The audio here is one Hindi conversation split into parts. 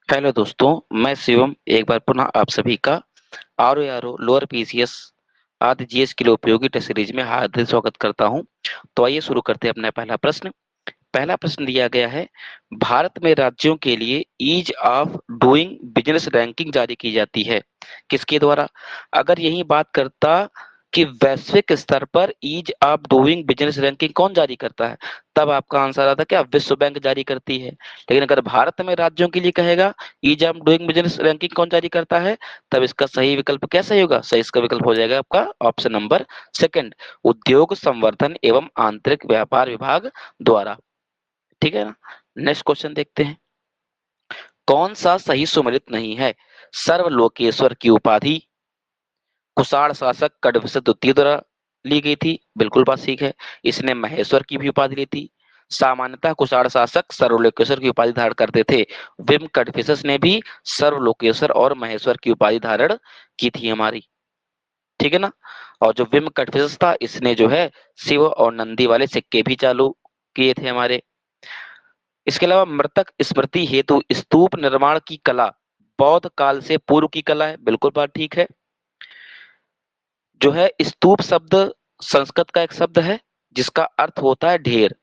हेलो दोस्तों, मैं शिवम एक बार पुनः आप सभी का आर लोअर पीसीएस आदि जीएस के लिए उपयोगी टेस्ट सीरीज में हार्दिक स्वागत करता हूं। तो आइए शुरू करते हैं अपना पहला प्रश्न। पहला प्रश्न दिया गया है, भारत में राज्यों के लिए ease of doing business ranking जारी की जाती है, किसके द्वारा? अगर यही बात करता कि वैश्विक स्तर पर ease of doing business ranking कौन जारी करता है, तब आपका आंसर आता क्या विश्व बैंक जारी करती है। लेकिन अगर भारत में राज्यों के लिए कहेगा ease of doing business ranking कौन जारी करता है, तब इसका सही विकल्प क्या सही होगा? सही इसका विकल्प हो जाएगा आपका ऑप्शन नंबर सेकंड, उद्योग संवर्धन एवं आंतरिक व्यापार विभाग द्वारा। ठीक है ना। नेक्स्ट क्वेश्चन देखते हैं, कौन सा सही सुमेलित नहीं है? सर्वलोकेश्वर की उपाधि कुषाण शासक कण्वशत द्वितीय द्वारा ली गई थी, बिल्कुल बात ठीक है। इसने महेश्वर की भी उपाधि ली थी। सामान्यतः कुषाण शासक सर्वलोकेश्वर की उपाधि धारण करते थे। विम कण्विशस ने भी सर्वलोकेश्वर और महेश्वर की उपाधि धारण की थी हमारी। ठीक है ना। और जो विम कण्विशस था, इसने जो है शिव और नंदी वाले सिक्के भी चालू किए थे हमारे। इसके अलावा मृतक स्मृति हेतु स्तूप निर्माण की कला बौद्ध काल से पूर्व की कला है, बिल्कुल बात ठीक है। जो है स्तूप शब्द संस्कृत का एक शब्द है जिसका अर्थ होता है ढेर।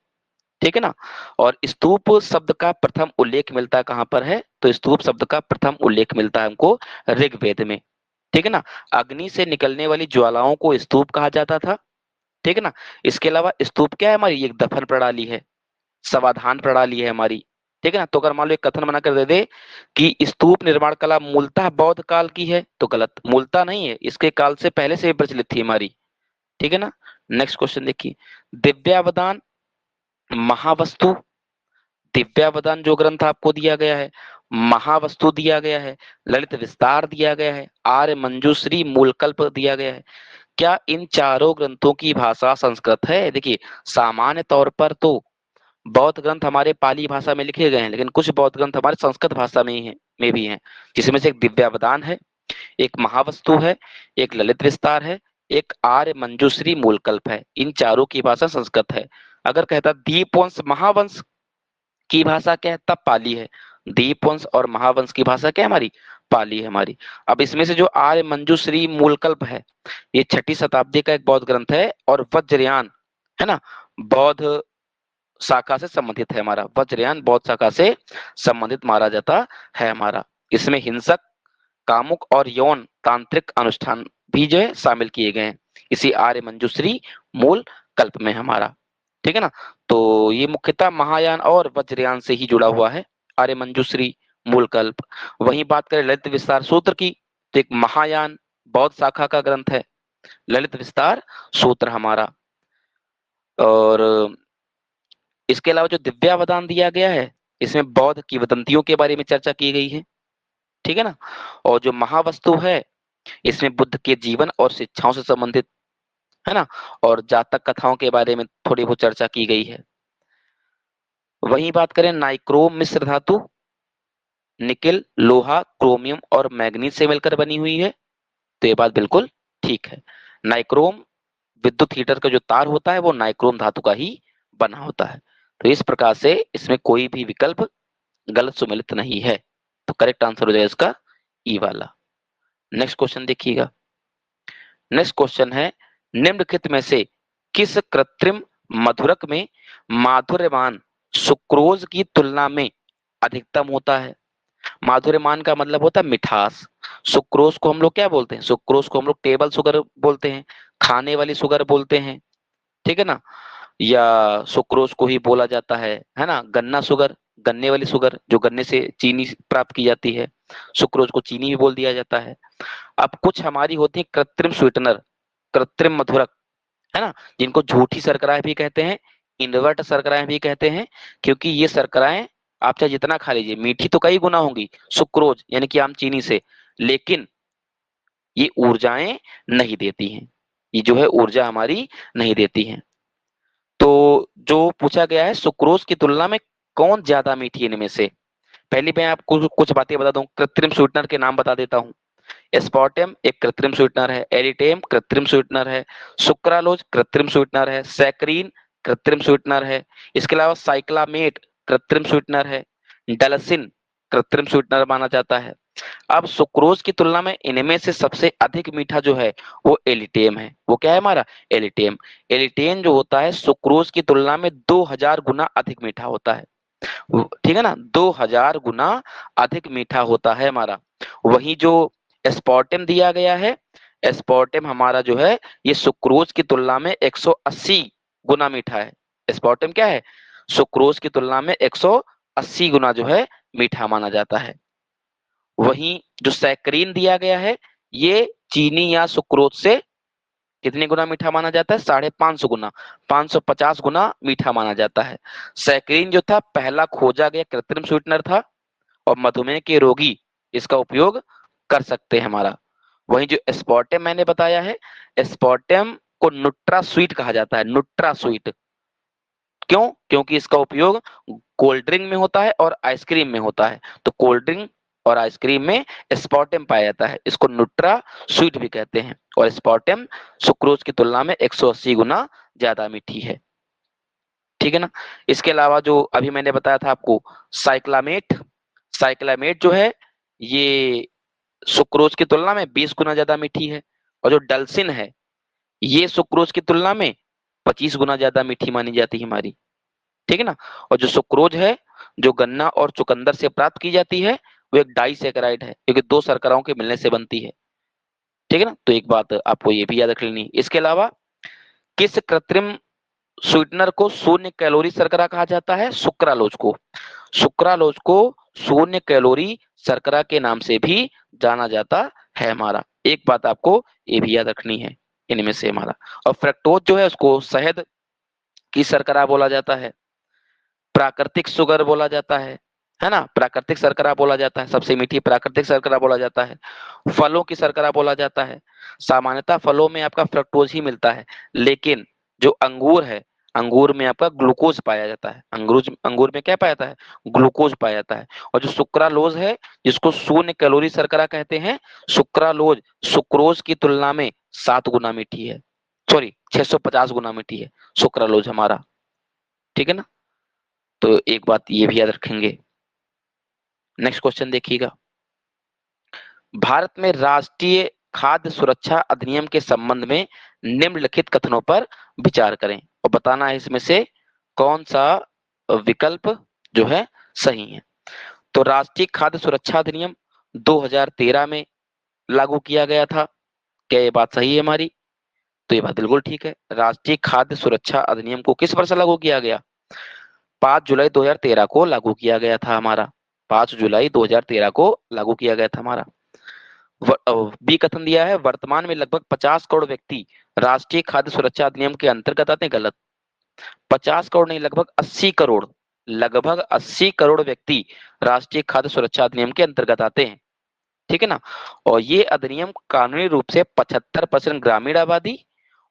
ठीक है ना। और स्तूप शब्द का प्रथम उल्लेख मिलता है कहां पर है, तो स्तूप शब्द का प्रथम उल्लेख मिलता है हमको ऋग्वेद में। ठीक है ना। अग्नि से निकलने वाली ज्वालाओं को स्तूप कहा जाता था। ठीक है ना। इसके अलावा स्तूप क्या है हमारी, एक दफन प्रणाली है, समाधान प्रणाली है हमारी। ठीक है ना। तो अगर मान लो एक कथन बना कर दे दे कि स्तूप निर्माण कला मूलतः बौद्ध काल की है, तो गलत, मूलतः नहीं है, इसके काल से पहले से प्रचलित थी हमारी। ठीक है ना। नेक्स्ट क्वेश्चन देखिए, दिव्यावदान महावस्तु, दिव्यावदान जो ग्रंथ आपको दिया गया है, महावस्तु दिया गया है, ललित विस्तार दिया गया है, आर्य मंजूश्री मूलकल्प दिया गया है, क्या इन चारों ग्रंथों की भाषा संस्कृत है? देखिए, सामान्य तौर पर तो बौद्ध ग्रंथ हमारे पाली भाषा में लिखे गए हैं, लेकिन कुछ बौद्ध ग्रंथ हमारे संस्कृत भाषा में ही है, में भी हैं, जिसमें से एक दिव्यावदान है, एक महावस्तु है, एक ललित विस्तार है, एक आर्य मंजूश्री मूलकल्प है। इन चारों की भाषा संस्कृत है। अगर कहता दीपवंश महावंश की भाषा क्या है, तब पाली है। दीपवंश और महावंश की भाषा क्या है हमारी, पाली है हमारी। अब इसमें से जो आर्य मंजूश्री मूलकल्प है, ये 6ठी शताब्दी का एक बौद्ध ग्रंथ है, और वज्रयान है ना, बौद्ध शाखा से संबंधित है हमारा। वज्रयान बौद्ध शाखा से संबंधित मारा जाता है हमारा। इसमें हिंसक, कामुक और यौन तांत्रिक अनुष्ठान भी जो है शामिल किए गए हैं इसी आर्य मंजूश्री मूल कल्प में हमारा। ठीक है ना। तो ये मुख्यतः महायान और वज्रयान से ही जुड़ा हुआ है, आर्य मंजूश्री मूल कल्प। वहीं बात करें ललित विस्तार सूत्र की, तो एक महायान बौद्ध शाखा का ग्रंथ है ललित विस्तार सूत्र हमारा। और इसके अलावा जो दिव्यावदान दिया गया है, इसमें बौद्ध किंवदंतियों के बारे में चर्चा की गई है। ठीक है ना। और जो महावस्तु है, इसमें बुद्ध के जीवन और शिक्षाओं से संबंधित है ना, और जातक कथाओं के बारे में थोड़ी बहुत चर्चा की गई है। वहीं बात करें नाइक्रोम मिश्र धातु, निकेल, लोहा, क्रोमियम और मैग्नीज से मिलकर बनी हुई है, तो ये बात बिल्कुल ठीक है। नाइक्रोम विद्युत हीटर का जो तार होता है वो नाइक्रोम धातु का ही बना होता है। तो इस प्रकार से इसमें कोई भी विकल्प गलत सुमेलित नहीं है, तो करेक्ट आंसर हो जाएगा इसका ई वाला। नेक्स्ट क्वेश्चन देखिएगा। नेक्स्ट क्वेश्चन है, निम्नलिखित में से किस कृत्रिम मधुरक में माधुर्यमान सुक्रोज की तुलना में अधिकतम होता है? माधुर्यमान का मतलब होता है मिठास। सुक्रोज को हम लोग क्या बोलते हैं, सुक्रोज को हम लोग टेबल शुगर बोलते हैं, खाने वाली शुगर बोलते हैं। ठीक है ना। या सुक्रोज को ही बोला जाता है ना, गन्ना शुगर, गन्ने वाली शुगर जो गन्ने से चीनी प्राप्त की जाती है, सुक्रोज को चीनी भी बोल दिया जाता है। अब कुछ हमारी होती है कृत्रिम स्वीटनर, कृत्रिम मधुरक, है ना, जिनको झूठी शर्कराएं भी कहते हैं, इनवर्ट शर्कराएं भी कहते हैं, क्योंकि ये शर्कराएं आप चाहे जितना खा लीजिए, मीठी तो कई गुना होंगी सुक्रोज यानी कि आम चीनी से, लेकिन ये ऊर्जाएं नहीं देती हैं, ये जो है ऊर्जा हमारी नहीं देती हैं। तो जो पूछा गया है सुक्रोज की तुलना में कौन ज्यादा मीठी है इनमें से, पहली मैं आपको कुछ बातें बता दूं, कृत्रिम स्वीटनर के नाम बता देता हूं। एस्पार्टम एक कृत्रिम स्वीटनर है, एरिटेम कृत्रिम स्वीटनर है, सुक्रालोज कृत्रिम स्वीटनर है, सैकरीन कृत्रिम स्वीटनर है, इसके अलावा साइक्लामेट कृत्रिम स्वीटनर है, डलसिन कृत्रिम स्वीटनर माना जाता है। अब सुक्रोज की तुलना में इनमें से सबसे अधिक मीठा जो है वो एलिटेम है। वो क्या है हमारा? एलिटेम। एलिटेन जो होता है सुक्रोज की तुलना में 2000 गुना अधिक मीठा होता है। ठीक है ना, 2000 गुना अधिक मीठा होता है हमारा। वही जो एस्पार्टेम दिया गया है, एस्पार्टेम हमारा जो है ये सुक्रोज की तुलना में 180 गुना मीठा है। एस्पार्टेम क्या है? सुक्रोज की तुलना में 180 गुना जो है मीठा माना जाता है। वहीं जो सैकरीन दिया गया है, ये चीनी या सुक्रोज से कितने गुना मीठा माना जाता है? 550 गुना, 550 गुना मीठा माना जाता है। सैकरीन जो था पहला खोजा गया कृत्रिम स्वीटनर था और मधुमेह के रोगी इसका उपयोग कर सकते हैं हमारा। वहीं जो एस्पार्टेम मैंने बताया है, एस्पार्टेम को नुट्रा स्वीट कहा जाता है। नुट्रा स्वीट क्यों? क्योंकि इसका उपयोग कोल्ड ड्रिंक में होता है और आइसक्रीम में होता है। तो कोल्ड ड्रिंक और आइसक्रीम में एस्पार्टेम पाया जाता है, इसको नुट्रा स्वीट भी कहते हैं। और एस्पार्टेम सुक्रोज की तुलना में 180 गुना ज्यादा मीठी है। ठीक है ना। इसके अलावा जो अभी मैंने बताया था आपको साइक्लामेट, साइक्लामेट जो है ये सुक्रोज की तुलना में 20 गुना ज्यादा मीठी है। और जो डलसिन है ये सुक्रोज की तुलना में 25 गुना ज्यादा मीठी मानी जाती है हमारी। ठीक है ना। और जो सुक्रोज है जो गन्ना और चुकंदर से प्राप्त की जाती है वो एक डाइसैकेराइड है, क्योंकि दो शर्कराओं के मिलने से बनती है। ठीक है ना। तो एक बात आपको ये भी याद रख लेनी। इसके अलावा किस कृत्रिम स्वीटनर को शून्य कैलोरी शर्करा कहा जाता है? सुक्रालोज को। सुक्रालोज को शून्य कैलोरी शर्करा के नाम से भी जाना जाता है हमारा। एक बात आपको ये भी याद रखनी है इनमें से हमारा। और फ्रक्टोज जो है उसको शहद की शर्करा बोला जाता है, प्राकृतिक शुगर बोला जाता है ना, प्राकृतिक शर्करा बोला जाता है, सबसे मीठी प्राकृतिक शर्करा बोला जाता है, फलों की शर्करा बोला जाता है। सामान्यतः फलों में आपका फ्रक्टोज ही मिलता है, लेकिन जो अंगूर है, अंगूर में आपका ग्लूकोज पाया जाता है। अंगूर में क्या पाया जाता है? ग्लूकोज पाया जाता है। और जो सुक्रालोज है जिसको शून्य कैलोरी शर्करा कहते हैं, सुक्रालोज सुक्रोज की तुलना में 7 गुना मीठी है, सॉरी 650 गुना मीठी है सुक्रालोज हमारा। ठीक है ना। तो एक बात ये भी याद रखेंगे। नेक्स्ट क्वेश्चन देखिएगा। भारत में राष्ट्रीय खाद्य सुरक्षा अधिनियम के संबंध में निम्नलिखित कथनों पर विचार करें और बताना है इसमें से कौन सा विकल्प जो है सही है। तो राष्ट्रीय खाद्य सुरक्षा अधिनियम 2013 में लागू किया गया था। क्या ये बात सही है हमारी? तो ये बात बिल्कुल ठीक है। राष्ट्रीय खाद्य सुरक्षा अधिनियम को किस वर्ष लागू किया गया? 5 जुलाई 2013 को लागू किया गया था हमारा। 5 जुलाई 2013 को लागू किया गया था हमारा। बी कथन दिया है वर्तमान में लगभग 50 करोड़ व्यक्ति राष्ट्रीय खाद्य सुरक्षा अधिनियम के अंतर्गत आते हैं। गलत। 50 करोड़ नहीं, लगभग 80 करोड़, लगभग 80 करोड़ व्यक्ति राष्ट्रीय खाद्य सुरक्षा अधिनियम के अंतर्गत आते हैं। ठीक है ना। और ये अधिनियम कानूनी रूप से 75% ग्रामीण आबादी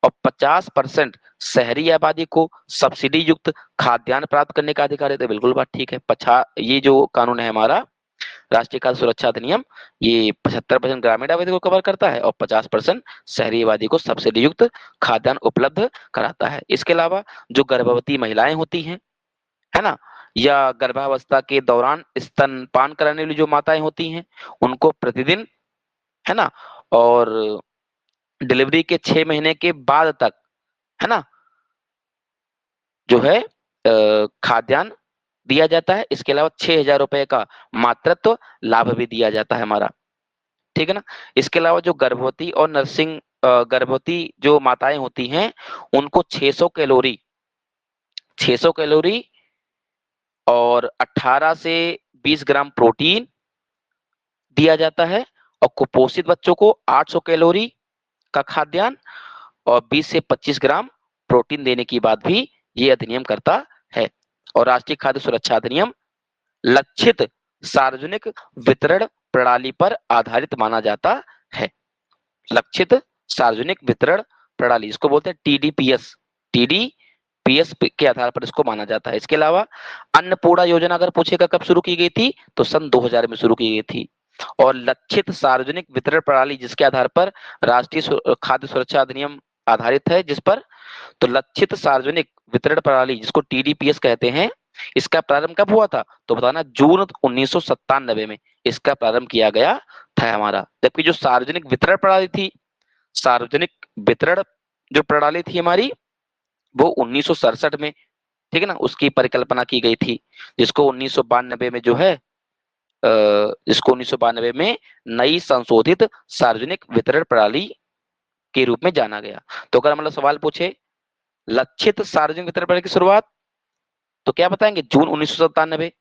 और 50% शहरी आबादी को सब्सिडी युक्त खाद्यान्न प्राप्त करने का अधिकार है। तो बिल्कुल बात ठीक है। ये जो कानून है हमारा राष्ट्रीय खाद्य सुरक्षा अधिनियम, ये 75% ग्रामीण आबादी को कवर करता है और 50% शहरी आबादी को सब्सिडी युक्त खाद्यान्न उपलब्ध कराता है। इसके अलावा जो गर्भवती महिलाएं होती हैं, है ना, या गर्भावस्था के दौरान स्तनपान कराने वाली जो माताएं होती हैं उनको प्रतिदिन, है ना, और डिलीवरी के 6 महीने के बाद तक, है ना, जो है खाद्यान्न दिया जाता है। इसके अलावा 6,000 रुपए का मातृत्व लाभ भी दिया जाता है हमारा। ठीक है ना। इसके अलावा जो गर्भवती और गर्भवती जो माताएं होती हैं उनको 600 कैलोरी और 18 से 20 ग्राम प्रोटीन दिया जाता है। और कुपोषित बच्चों को 800 कैलोरी का खाद्यान्न और 20 से 25 ग्राम प्रोटीन देने की बात भी ये अधिनियम करता है। और राष्ट्रीय खाद्य सुरक्षा अधिनियम लक्षित सार्वजनिक वितरण प्रणाली पर आधारित माना जाता है। लक्षित सार्वजनिक वितरण प्रणाली, इसको बोलते हैं टीडीपीएस। टीडीपीएस के आधार पर इसको माना जाता है। इसके अलावा अन्नपूर्णा योजना अगर पूछेगा कब शुरू की गई थी, तो सन 2000 में शुरू की गई थी। और लक्षित सार्वजनिक वितरण प्रणाली जिसके आधार पर राष्ट्रीय खाद्य सुरक्षा अधिनियम आधारित है, जिस पर, तो लक्षित सार्वजनिक वितरण प्रणाली जिसको टीडीपीएस कहते हैं, इसका प्रारंभ कब हुआ था? तो बताना जून 1997 में इसका प्रारंभ किया गया था हमारा। जबकि जो सार्वजनिक वितरण प्रणाली थी, सार्वजनिक वितरण जो प्रणाली थी हमारी, वो 1967 में, ठीक है ना, उसकी परिकल्पना की गई थी, जिसको 1992 में जो है जिसको 1992 में नई संशोधित सार्वजनिक वितरण प्रणाली के रूप में जाना गया। तो अगर मतलब सवाल पूछे लक्षित सार्वजनिक वितरण प्रणाली की शुरुआत, तो क्या बताएंगे? जून 1997।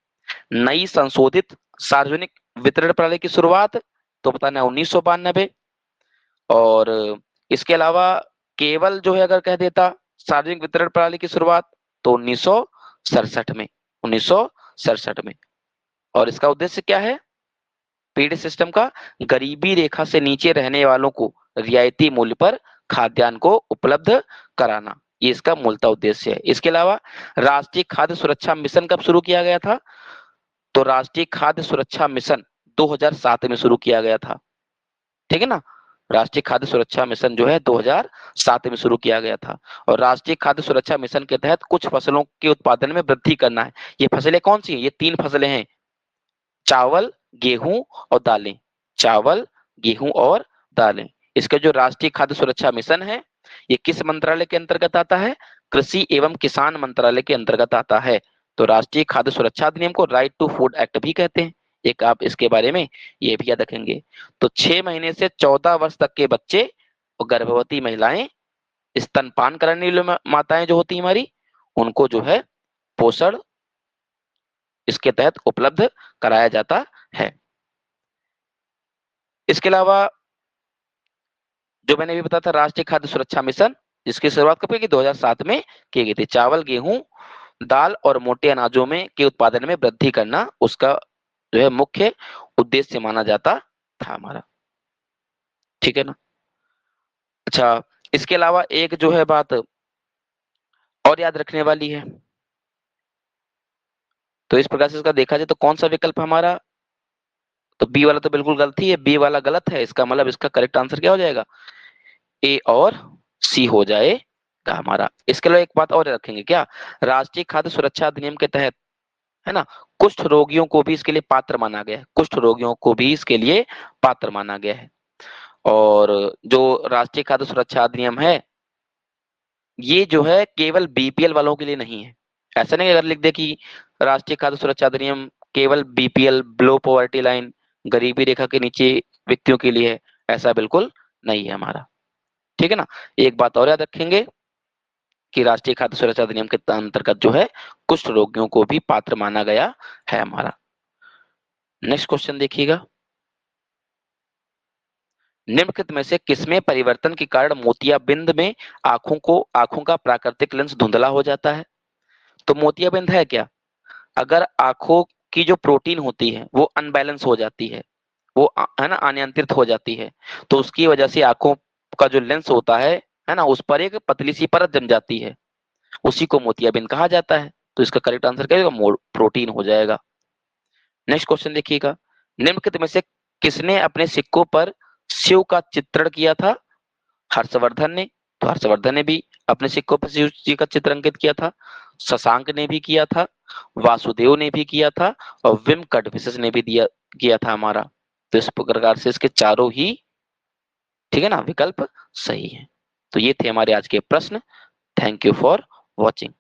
नई संशोधित सार्वजनिक वितरण प्रणाली की शुरुआत, तो बताना है 1992। और इसके अलावा केवल जो है अगर कह देता सार्वजनिक वितरण प्रणाली की शुरुआत, तो 1967 में, 1967 में। और इसका उद्देश्य क्या है? पीडी सिस्टम का गरीबी रेखा से नीचे रहने वालों को रियायती मूल्य पर खाद्यान्न को उपलब्ध कराना, ये इसका मूलतः उद्देश्य है। इसके अलावा राष्ट्रीय खाद्य सुरक्षा मिशन कब शुरू किया गया था? तो राष्ट्रीय खाद्य सुरक्षा मिशन 2007 में शुरू किया गया था, ठीक है ना। राष्ट्रीय खाद्य सुरक्षा मिशन जो है 2007 में शुरू किया गया था। और राष्ट्रीय खाद्य सुरक्षा मिशन के तहत कुछ फसलों के उत्पादन में वृद्धि करना है। ये फसलें कौन सी हैं? ये 3 फसलें हैं, चावल, गेहूं और दालें। चावल, गेहूं और दालें। इसका जो राष्ट्रीय खाद्य सुरक्षा मिशन है, ये किस मंत्रालय के अंतर्गत आता है? कृषि एवं किसान मंत्रालय के अंतर्गत आता है। तो राष्ट्रीय खाद्य सुरक्षा अधिनियम को राइट टू फूड एक्ट भी कहते हैं। एक आप इसके बारे में ये भी याद रखेंगे। तो 6 महीने से 14 वर्ष तक के बच्चे और गर्भवती महिलाएं, स्तनपान कराने वाली माताएं जो होती हैं हमारी, उनको जो है पोषण इसके तहत उपलब्ध कराया जाता है। इसके अलावा जो मैंने अभी बताया था राष्ट्रीय खाद्य सुरक्षा मिशन, जिसकी शुरुआत कब की गई? 2007 में की गई थी। चावल, गेहूं, दाल और मोटे अनाजों में के उत्पादन में वृद्धि करना उसका जो है मुख्य उद्देश्य माना जाता था हमारा, ठीक है ना। अच्छा, इसके अलावा एक जो है बात और याद रखने वाली है। तो इस प्रकार से इसका देखा जाए तो कौन सा विकल्प हमारा? तो बी वाला तो बिल्कुल गलती है, बी वाला गलत है। इसका मतलब इसका करेक्ट आंसर क्या हो जाएगा? ए और सी हो जाएगा हमारा। इसके अलावा एक बात और रखेंगे क्या? राष्ट्रीय खाद्य सुरक्षा अधिनियम के तहत, है ना, कुष्ठ रोगियों को भी इसके लिए पात्र माना गया है। कुष्ठ रोगियों को भी इसके लिए पात्र माना गया है। और जो राष्ट्रीय खाद्य सुरक्षा अधिनियम है, ये जो है केवल बीपीएल वालों के लिए नहीं है। ऐसा नहीं अगर लिख दे कि राष्ट्रीय खाद्य सुरक्षा अधिनियम केवल बीपीएल, बिलो पॉवर्टी लाइन, गरीबी रेखा के नीचे व्यक्तियों के लिए है, ऐसा बिल्कुल नहीं है हमारा, ठीक है ना। एक बात और याद रखेंगे कि राष्ट्रीय खाद्य सुरक्षा अधिनियम के अंतर्गत जो है कुष्ठ रोगियों को भी पात्र माना गया है हमारा। नेक्स्ट क्वेश्चन देखिएगा। निम्नलिखित में से किसमें परिवर्तन के कारण मोतियाबिंद में आंखों का प्राकृतिक लेंस धुंधला हो जाता है? तो मोतियाबिंद है क्या? अगर आंखों की जो प्रोटीन होती है वो अनबैलेंस हो जाती है, वो है ना अनियंत्रित हो जाती है, तो उसकी वजह से आंखों का जो लेंस होता है ना, उस पर एक पतली सी परत जम जाती है, उसी को मोतियाबिंद कहा जाता है। तो इसका करेक्ट आंसर क्या होगा? प्रोटीन हो जाएगा। नेक्स्ट क्वेश्चन देखिएगा। निम्नलिखित में से किसने अपने सिक्कों पर शिव का चित्रण किया था? हर्षवर्धन ने। तो हर्षवर्धन ने भी अपने सिक्कों पर शिव जी का चित्र अंकित किया था। शशांक ने भी किया था, वासुदेव ने भी किया था, और विम कटविशेष ने भी दिया किया था हमारा। तो इस प्रकार से इसके चारों ही, ठीक है ना, विकल्प सही है। तो ये थे हमारे आज के प्रश्न। Thank you for watching.